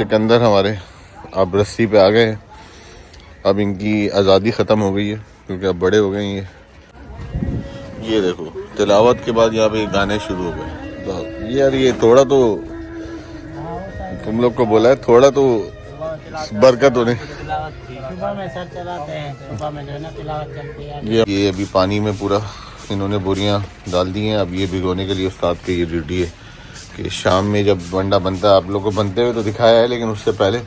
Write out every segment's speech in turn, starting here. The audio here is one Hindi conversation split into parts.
सिकंदर हमारे अब रस्सी पे आ गए हैं। अब इनकी आज़ादी ख़त्म हो गई है क्योंकि अब बड़े हो गए हैं ये देखो तिलावत के बाद यहाँ पे गाने शुरू हो गए। तो यार ये थोड़ा तो तुम लोग को बोला है, थोड़ा तो बरकत होने। सुबह में सर चलाते हैं, सुबह में जो है ना तिलावत चलती है। ये अभी पानी में पूरा इन्होंने बोरियां डाल दी हैं। अब ये भिगोने के लिए उस्ताद की ये ड्यूटी है कि शाम में जब वंडा बनता है, आप लोग को बनते हुए तो दिखाया है लेकिन उससे पहले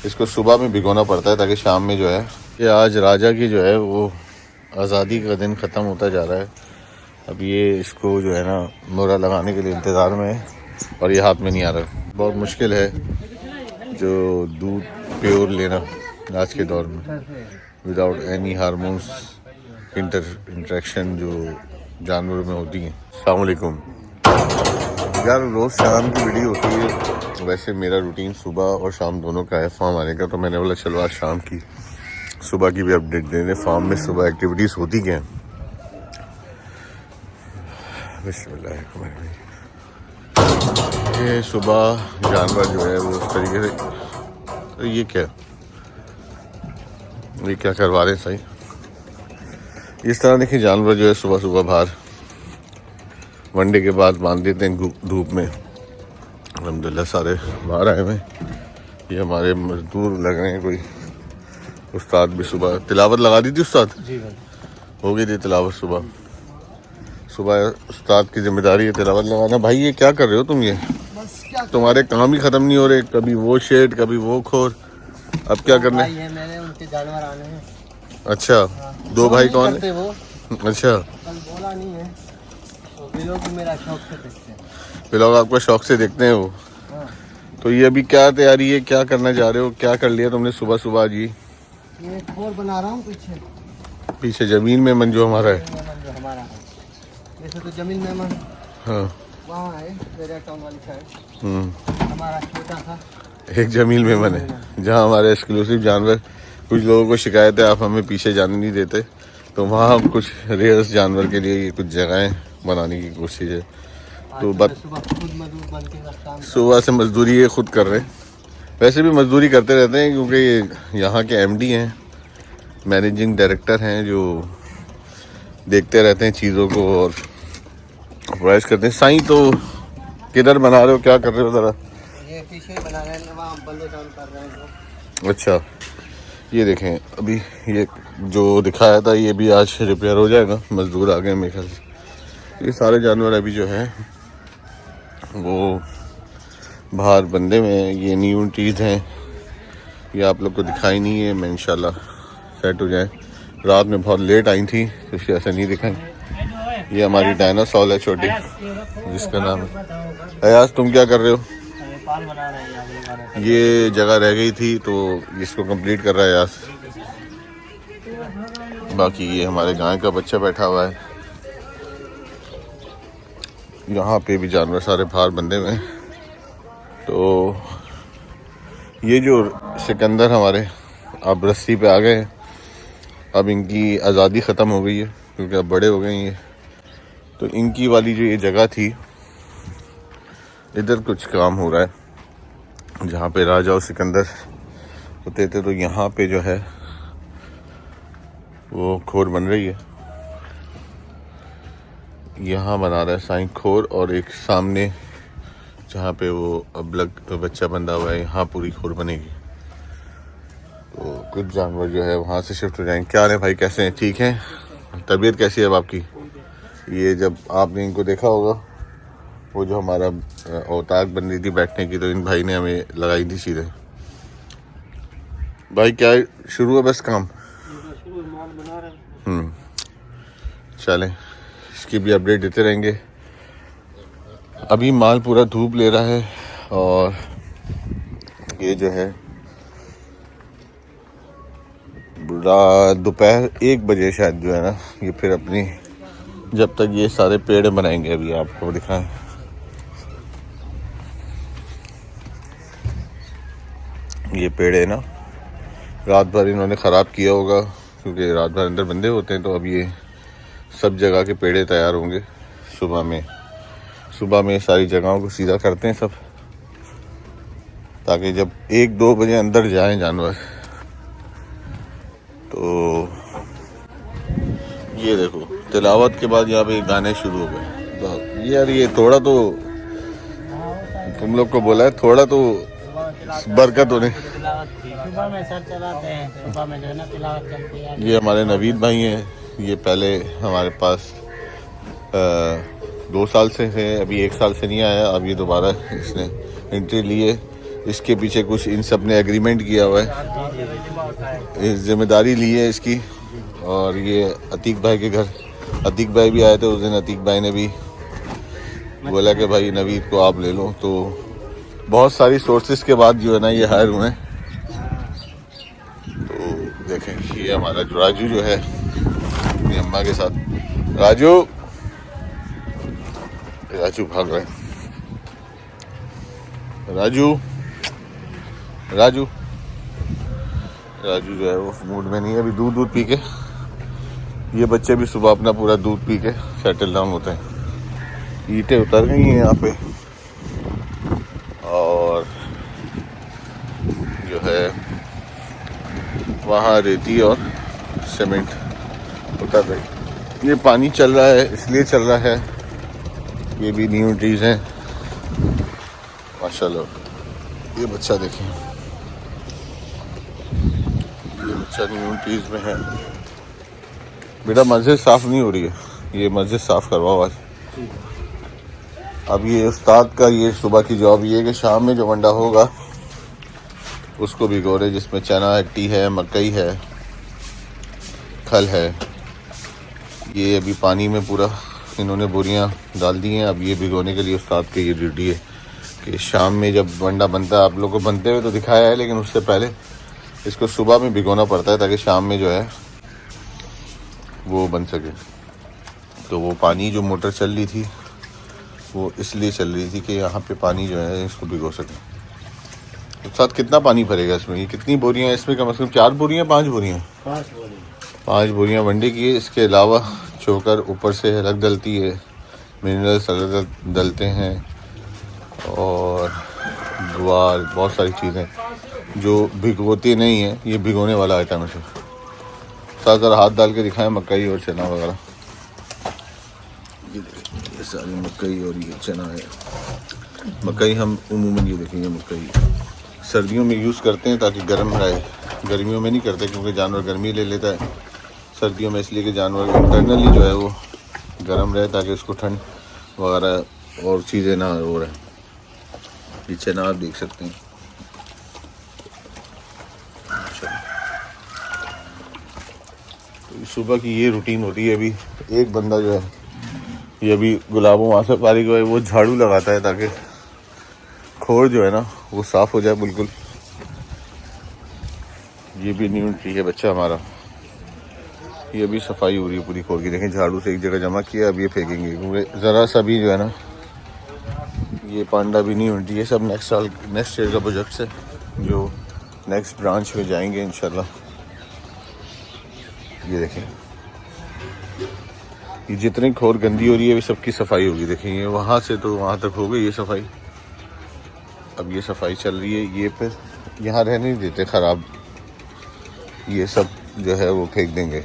इसको सुबह में भिगोना पड़ता है ताकि शाम में जो है ये आज राजा की जो है वो आज़ादी का दिन ख़त्म होता जा रहा है। अब ये इसको जो है ना मोहरा लगाने के लिए इंतज़ार में है और ये हाथ में नहीं आ रहा। बहुत मुश्किल है जो दूध प्योर लेना आज के दौर में विदाउट एनी हार्मोन्स इंटरेक्शन जो जानवरों में होती हैं। अस्सलाम वालेकुम यार, रोज़ शाम की वीडियो होती है। वैसे मेरा रूटीन सुबह और शाम दोनों का है फार्म आने का, तो मैंने बोला चलो आज शाम की सुबह की भी अपडेट दे दें। फार्म में सुबह एक्टिविटीज़ होती क्या हैं। ये सुबह जानवर जो है वो उस तरीके से, तो ये क्या करवा रहे हैं सही। इस तरह देखिए जानवर जो है सुबह सुबह बाहर वनडे के बाद बांध देते हैं धूप में। अल्हम्दुलिल्लाह सारे बाहर आए हुए हैं। ये हमारे मजदूर लग रहे हैं। कोई उस्ताद भी सुबह तिलावत लगा दी थी। उस्ताद जी भाई हो गई थी तिलावत सुबह। सुबह उस्ताद की जिम्मेदारी है तिलावत लगाना। भाई ये क्या कर रहे हो तुम? ये बस क्या तुम्हारे काम ही ख़त्म नहीं हो रहे, कभी वो शेड कभी वो खोर। अब क्या करना है? ये मैंने उनके जानवर आने हैं। अच्छा दो भाई कौन है? वो अच्छा कल बोला नहीं है तो भी लोग मेरा शौक से देखते हैं। वे लोग आपको शौक से देखते हैं वो। हाँ। तो ये अभी क्या तैयारी है, क्या करना चाह रहे हो, क्या कर लिया तुमने सुबह सुबह जी? ये खोर बना रहा हूँ पीछे ज़मीन में मन जो हमारा है। जो हमारा है वैसे तो जमीन में मन हाँ वहाँ है मेरा टाउन वाली साइड। हमारा छोटा सा एक जमील में मन है जहाँ हमारे एक्सक्लूसिव जानवर। कुछ लोगों को शिकायत है आप हमें पीछे जाने नहीं देते, तो वहाँ कुछ रेयर्स जानवर के लिए ये कुछ जगहें बनाने की कोशिश है। तो सुबह खुद मजदूर बन के काम सुबह से मजदूरी ये खुद कर रहे हैं। वैसे भी मजदूरी करते रहते हैं क्योंकि ये यहाँ के एमडी हैं, मैनेजिंग डायरेक्टर हैं, जो देखते रहते हैं चीज़ों को और प्रयास करते हैं। साईं तो किधर बना रहे हो, क्या कर रहे हो ज़रा? ये पीछे बना रहे हैं, वहाँ बंदे काम कर रहे हैं तो। अच्छा ये देखें अभी ये जो दिखाया था ये भी आज रिपेयर हो जाएगा। मजदूर आ गए मेरे ख्याल से। ये सारे जानवर अभी जो है वो बाहर बंदे में। ये न्यू चीज़ हैं, ये आप लोग को दिखाई नहीं है। मैं इंशाल्लाह सेट हो जाए। रात में बहुत लेट आई थी तो इसलिए ऐसा नहीं दिखाई। ये हमारी डायनासोर है छोटी जिसका नाम है अयाज। तुम क्या कर रहे हो? पाल बना रहे हैं। ये जगह रह गई थी तो इसको कंप्लीट कर रहा है अयाज। बाकी ये हमारे गाय का बच्चा बैठा हुआ है। यहाँ पे भी जानवर सारे बाहर बंधे हुए हैं। तो ये जो सिकंदर हमारे अब रस्सी पे आ गए हैं। अब इनकी आज़ादी ख़त्म हो गई है क्योंकि अब बड़े हो गए हैं ये। तो इनकी वाली जो ये जगह थी, इधर कुछ काम हो रहा है जहाँ पे राजा और सिकंदर होते थे। तो यहाँ पे जो है वो खोर बन रही है। यहाँ बना रहा है साईं खोर, और एक सामने जहाँ पे वो अबलग बच्चा बंधा हुआ है यहाँ पूरी खोर बनेगी। तो कुछ जानवर जो है वहाँ से शिफ्ट हो जाएंगे। क्या है भाई, कैसे हैं? ठीक हैं? तबीयत कैसी है अब आपकी? ये जब आपने इनको देखा होगा वो जो हमारा औताक बन रही थी बैठने की, तो इन भाई ने हमें लगाई थी सीधे। भाई क्या शुरू है बस काम? चलें इसकी भी अपडेट देते रहेंगे। अभी माल पूरा धूप ले रहा है और ये जो है दोपहर 1 बजे शायद जो है ना ये फिर अपनी, जब तक ये सारे पेड़ बनाएंगे। अभी आपको दिखाएं ये पेड़ है ना, रात भर इन्होंने ख़राब किया होगा क्योंकि रात भर अंदर बंदे होते हैं। तो अब ये सब जगह के पेड़े तैयार होंगे। सुबह में सारी जगहों को सीधा करते हैं सब ताकि जब 1-2 बजे अंदर जाएं जानवर तो ये देखो तिलावत के बाद यहाँ पे गाने शुरू हो गए। तो यार ये थोड़ा तो तुम लोग को बोला है, थोड़ा तो बरकत होने। सुबह में सर चलाते हैं, सुबह में जो है ना तिलावत चलती है। ये हमारे नवीद भाई हैं, ये पहले हमारे पास 2 साल से है, अभी 1 साल से नहीं आया। अब ये दोबारा इसने एंट्री ली है। इसके पीछे कुछ इन सब ने एग्रीमेंट किया हुआ है, जिम्मेदारी ली है इसकी। और ये अतीक भाई के घर, अतीक भाई भी आए थे उस दिन। अतीक भाई ने भी बोला कि भाई नवीद को आप ले लो। तो बहुत सारी सोर्सेज के बाद जो है ना ये हायर हुए। तो देखें ये हमारा राजू जो है अपनी अम्मा के साथ, राजू भाग रहे हैं। राजू जो है वो मूड में नहीं है अभी। दूध पी के ये बच्चे भी सुबह अपना पूरा दूध पी के सेटल डाउन होते हैं। ईंटें उतर गई हैं यहाँ पे और जो है वहाँ रेती और सीमेंट उतर रही। ये पानी चल रहा है इसलिए चल रहा है। ये भी न्यू ट्रीज हैं माशाल्लाह। ये बच्चा देखें, ये बच्चा न्यू ट्रीज में है। बेटा मस्जिद साफ नहीं हो रही है, ये मस्जिद साफ करवाओ आज। अब ये उस्ताद का ये सुबह की जॉब ये है कि शाम में जो वंडा होगा उसको भिगो रहे, जिसमें चना हट्टी है, मकई है, खल है। ये अभी पानी में पूरा इन्होंने बोरियां डाल दी हैं। अब ये भिगोने के लिए उस्ताद की ये ड्यूटी है कि शाम में जब वंडा बनता है, आप लोग को बनते हुए तो दिखाया है, लेकिन उससे पहले इसको सुबह में भिगोना पड़ता है ताकि शाम में जो है वो बन सके। तो वो पानी जो मोटर चल रही थी वो इसलिए चल रही थी कि यहाँ पे पानी जो है इसको भिगो सके। तो साथ कितना पानी भरेगा इसमें? ये कितनी बोरियां हैं इसमें? कम से कम 4 बोरियां 5 बोरियां 5 बोरियां वंडे की है। इसके अलावा चोकर ऊपर से अलग डलती है, मिनरल्स अलग डलते हैं और गुआर, बहुत सारी चीज़ें जो भिगोती नहीं है। ये भिगोने वाला आइटम है। साथ ज़रा हाथ डाल के दिखाएं मकई और चना वगैरह। ये देखिए ये सारी मकई और ये चना है। मकई हम उमूमन ये देखेंगे मकई सर्दियों में यूज़ करते हैं ताकि गर्म रहे। गर्मियों में नहीं करते क्योंकि जानवर गर्मी ले लेता है। सर्दियों में इसलिए कि जानवर इंटरनली जो है वो गर्म रहे ताकि उसको ठंड वगैरह और चीज़ें ना हो रहे। ये चना आप देख सकते हैं। तो सुबह की ये रूटीन होती है। अभी एक बंदा जो है ये अभी गुलाबों वहाँ से पारी को है वो झाड़ू लगाता है ताकि खोर जो है ना वो साफ़ हो जाए बिल्कुल। ये भी न्यू ट्री है बच्चा हमारा। ये भी सफाई हो रही है पूरी खोर की। देखें झाड़ू से एक जगह जमा किया, अब ये फेंकेंगे क्योंकि ज़रा सा भी जो है ना ये पांडा भी नहीं होती। ये सब नेक्स्ट साल नेक्स्ट ईयर का प्रोजेक्ट है जो नेक्स्ट ब्रांच में जाएंगे इंशाल्लाह। ये देखें ये जितनी खोर गंदी हो रही है सबकी सफाई होगी। देखें ये वहाँ से तो वहाँ तक हो गई ये सफाई। अब ये सफाई चल रही है। ये फिर यहाँ रहने नहीं देते ख़राब, ये सब जो है वो फेंक देंगे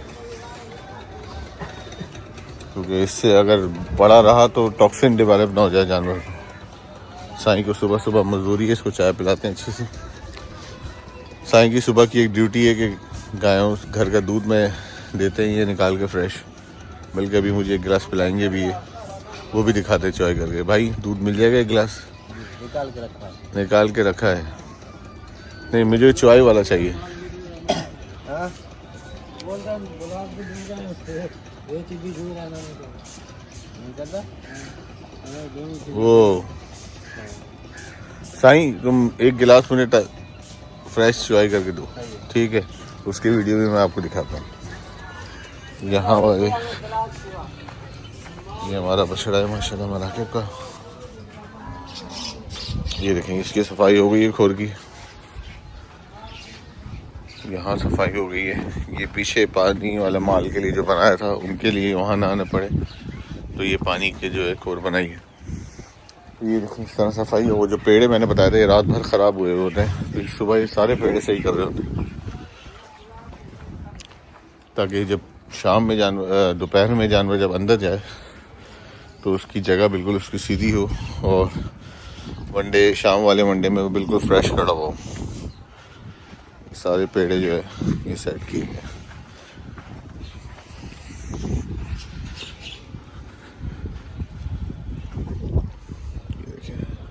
क्योंकि इससे अगर पड़ा रहा तो टॉक्सिन डेवलप ना हो जाए जानवर को। साईं को सुबह सुबह मजदूरी है, इसको चाय पिलाते हैं अच्छे से। साईं की सुबह की एक ड्यूटी है कि गायों घर का दूध में देते हैं ये निकाल के फ्रेश। बल्कि अभी मुझे एक गिलास पिलाएंगे भी ये, वो भी दिखाते चॉय करके। भाई दूध मिल जाएगा एक गिलास? निकाल के रखा है। नहीं मुझे चॉय वाला चाहिए। वो साईं तुम एक गिलास मुझे फ्रेश चॉय करके दो, ठीक है? उसकी वीडियो भी मैं आपको दिखाता हूँ। यहाँ वाले ये हमारा बछड़ा है माशाल्लाह मराकब का। ये देखें इसकी सफाई हो गई है खोर की। यहाँ सफाई हो गई है। ये पीछे पानी वाला माल के लिए जो बनाया था उनके लिए वहाँ ना आना पड़े, तो ये पानी के जो है खोर बनाई है। ये देखो इस तरह सफाई है। वो जो पेड़े मैंने बताया था ये रात भर ख़राब हुए होते हैं, तो सुबह ये सारे पेड़े सही कर रहे होते हैं, ताकि जब शाम में जानवर दोपहर में जानवर जब अंदर जाए तो उसकी जगह बिल्कुल उसकी सीधी हो और वनडे शाम वाले वनडे में वो बिल्कुल फ्रेश खड़ा हो। सारे पेड़े जो है ये सेट किए गए।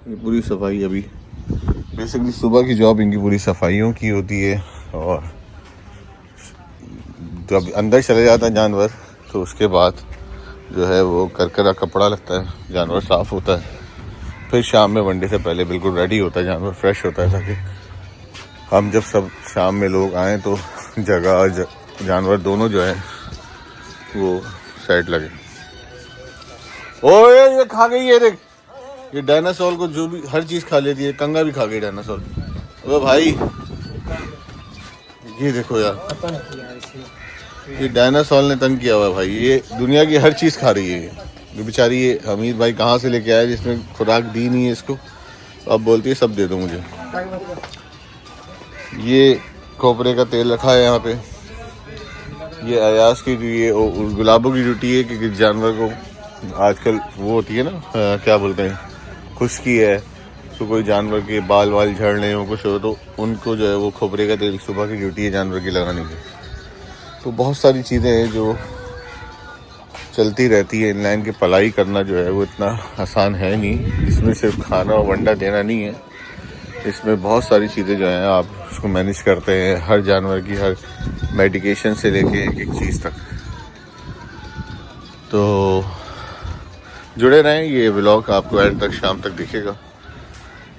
ये पूरी सफाई अभी बेसिकली सुबह की जॉब इनकी पूरी सफाइयों की होती है, और जब अंदर चले जाता है जानवर तो उसके बाद जो है वो करकरा कपड़ा लगता है, जानवर साफ़ होता है, फिर शाम में वनडे से पहले बिल्कुल रेडी होता है, जानवर फ्रेश होता है, ताकि हम जब सब शाम में लोग आएँ तो जगह जानवर दोनों जो है वो सेट लगे। ओए ये खा गई है, देख ये डायनासोर को जो भी हर चीज़ खा लेती है, कंगा भी खा गई डायनासोर। ओ भाई ये देखो यार, ये डायनासोर ने तंग किया हुआ है भाई, ये दुनिया की हर चीज़ खा रही है। ये बेचारी ये हमीद भाई कहाँ से लेके आया जिसने खुराक दी नहीं है इसको, अब बोलती है सब दे दो मुझे। ये खोपरे का तेल रखा है यहाँ पे। ये अयास की ये गुलाबों की ड्यूटी है कि जानवर को आजकल वो होती है ना क्या बोलते हैं, खुश्की है, तो कोई जानवर के बाल वाल झड़ने हो कुछ हो तो उनको जो है वो खोपरे का तेल सुबह की ड्यूटी है जानवर की लगाने की। तो बहुत सारी चीज़ें हैं जो चलती रहती है। इनलाइन की पलाई करना जो है वो इतना आसान है नहीं, इसमें सिर्फ खाना और वंडा देना नहीं है, इसमें बहुत सारी चीज़ें जो हैं आप उसको मैनेज करते हैं, हर जानवर की हर मेडिकेशन से लेके एक एक चीज़ तक। तो जुड़े रहें, ये व्लॉग आपको एंड तक शाम तक दिखेगा।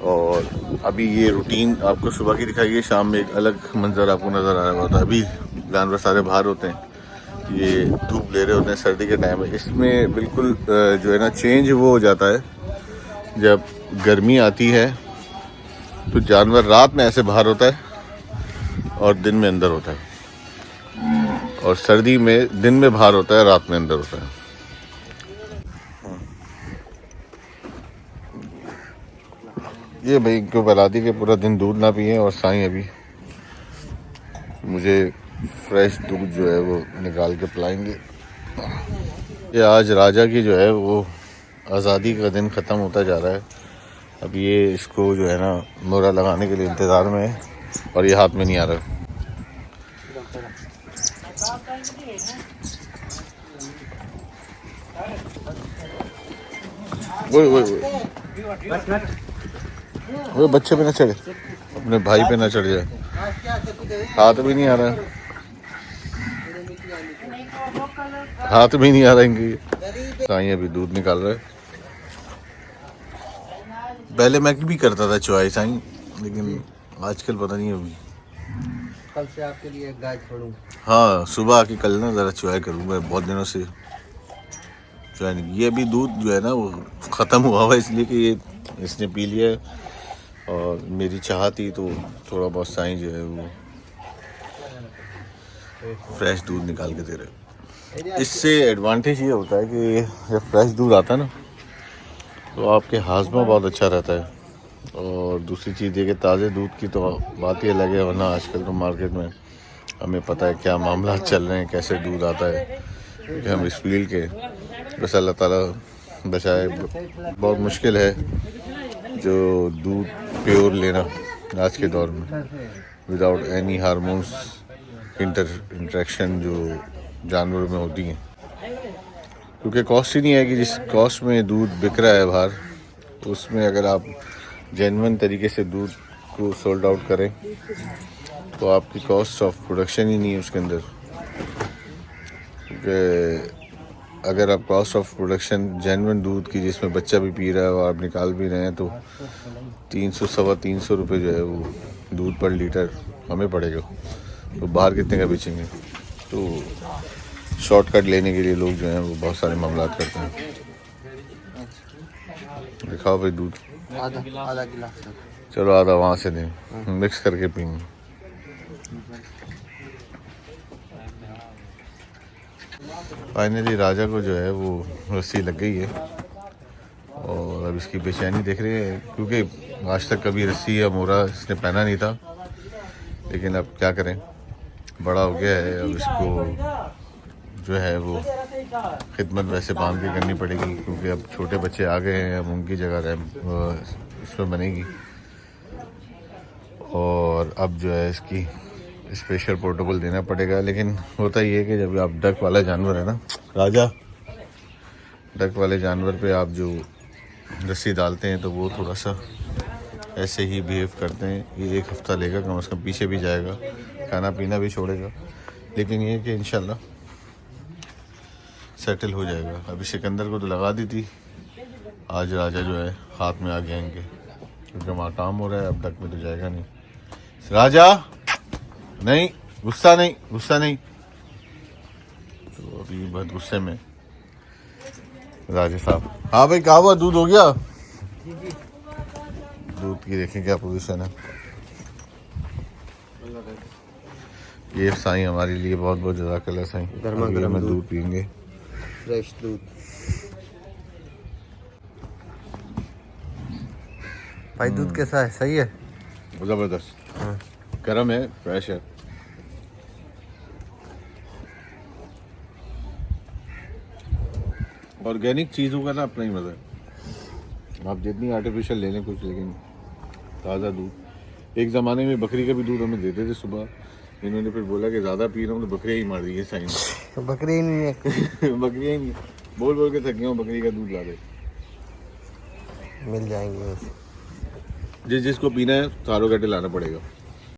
और अभी ये रूटीन आपको सुबह की दिखाई है, शाम में एक अलग मंजर आपको नज़र आ रहा होता है। अभी जानवर सारे बाहर होते हैं, ये धूप ले रहे होते हैं, सर्दी के टाइम में इसमें बिल्कुल जो है ना चेंज वो हो जाता है। जब गर्मी आती है तो जानवर रात में ऐसे बाहर होता है और दिन में अंदर होता है, और सर्दी में दिन में बाहर होता है, रात में अंदर होता है। ये भाई इनको बता दी कि पूरा दिन दूध ना पिए, और साईं अभी मुझे फ्रेश दूध जो है वो निकाल के पिलाएंगे। ये आज राजा की जो है वो आज़ादी का दिन ख़त्म होता जा रहा है। अब ये इसको जो है ना मोहरा लगाने के लिए इंतज़ार में है, और ये हाथ में नहीं आ रहा। वो बच्चे पे ना चढ़े, अपने भाई पे ना चढ़ जाए, हाथ भी नहीं आ रहा, हाथ भी नहीं आ रहा इनकी। साईं अभी दूध निकाल रहा है। पहले मैं भी करता था चॉइस साईं, लेकिन आजकल पता नहीं अभी। कल से आपके लिए गाय छोड़ूं। हाँ सुबह आके कल ना ज़रा चॉय करूँगा, बहुत दिनों से चॉय नहीं। ये अभी दूध जो है ना वो ख़त्म हुआ हुआ इसलिए कि ये इसने पी लिया है, और मेरी चाह थी तो थोड़ा बहुत साईं जो है वो फ्रेश दूध निकाल के दे रहे। इससे एडवांटेज ये होता है कि जब फ्रेश दूध आता है ना तो आपके हाजमा बहुत अच्छा रहता है, और दूसरी चीज़ ये कि ताज़े दूध की तो बात ही अलग है, वरना आजकल तो मार्केट में हमें पता है क्या मामला चल रहे हैं, कैसे दूध आता है, क्योंकि हम इस फील्ड के, बस अल्लाह ताला बचाए। बहुत मुश्किल है जो दूध प्योर लेना आज के दौर में विदाउट एनी हार्मोन्स इंटरेक्शन जो जानवरों में होती हैं, क्योंकि कॉस्ट ही नहीं है कि जिस कॉस्ट में दूध बिक रहा है बाहर, तो उसमें अगर आप जेन्युइन तरीके से दूध को सोल्ड आउट करें तो आपकी कॉस्ट ऑफ प्रोडक्शन ही नहीं है उसके अंदर। क्योंकि अगर आप कॉस्ट ऑफ प्रोडक्शन जेन्युइन दूध की जिसमें बच्चा भी पी रहा है और आप निकाल भी रहे हैं तो 300-325 रुपये जो है वो दूध पर लीटर हमें पड़ेगा, तो बाहर कितने का बेचेंगे। तो शॉर्टकट लेने के लिए लोग जो हैं वो बहुत सारे मामला करते हैं। दिखाओ भाई दूध, आधा गिलास। चलो आधा वहाँ से दें, मिक्स करके पीएंगे। फाइनली राजा को जो है वो रस्सी लग गई है, और अब इसकी बेचैनी देख रहे हैं, क्योंकि आज तक कभी रस्सी या मोरा इसने पहना नहीं था, लेकिन अब क्या करें, बड़ा हो गया है, अब इसको जो है वो खिदमत वैसे बांध के करनी पड़ेगी, क्योंकि अब छोटे बच्चे आ गए हैं, अब उनकी जगह इसमें बनेगी। और अब जो है इसकी स्पेशल प्रोटोकॉल देना पड़ेगा। लेकिन होता ही है कि जब आप डक वाला जानवर है ना राजा, डक वाले जानवर पे आप जो रस्सी डालते हैं तो वो थोड़ा सा ऐसे ही बिहेव करते हैं। ये 1 हफ्ता लेगा कम से कम, पीछे भी जाएगा, खाना पीना भी छोड़ेगा, लेकिन ये कि इंशाल्लाह सेटल हो जाएगा। अभी सिकंदर को तो लगा दी थी, आज राजा जो है हाथ में आ गया इनके, क्योंकि वहाँ काम हो रहा है, अब डक में तो जाएगा नहीं। राजा नहीं, गुस्सा नहीं, गुस्सा नहीं। तो अभी बहुत गुस्से में राजा साहब। हाँ भाई, क्या हुआ, दूध हो गया? दूध की देखें क्या पोजीशन है। ये साईं हमारे लिए बहुत बहुत जज़ाकल्लाह साईं, गर्मा अभी गर्म हमें दूध पियेंगे, फ्रेश दूध। भाई दूध कैसा है, सही है? ज़बरदस्त। हाँ। गर्म है, फ्रेश है। ऑर्गेनिक चीज़ों का ना अपना ही मज़ा है। आप जितनी आर्टिफिशियल ले लें कुछ, लेकिन ताज़ा दूध। एक ज़माने में बकरी का भी दूध हमें देते थे सुबह, इन्होंने फिर बोला कि ज़्यादा पी रहा हूँ तो बकरियाँ ही मार दी है साइन। तो बकरी ही नहीं है। बकरियाँ ही नहीं, बोल बोल के थक गया हूँ, बकरी का दूध ला दे। मिल जाएंगे। जिसको पीना है 4 घंटे लाना पड़ेगा।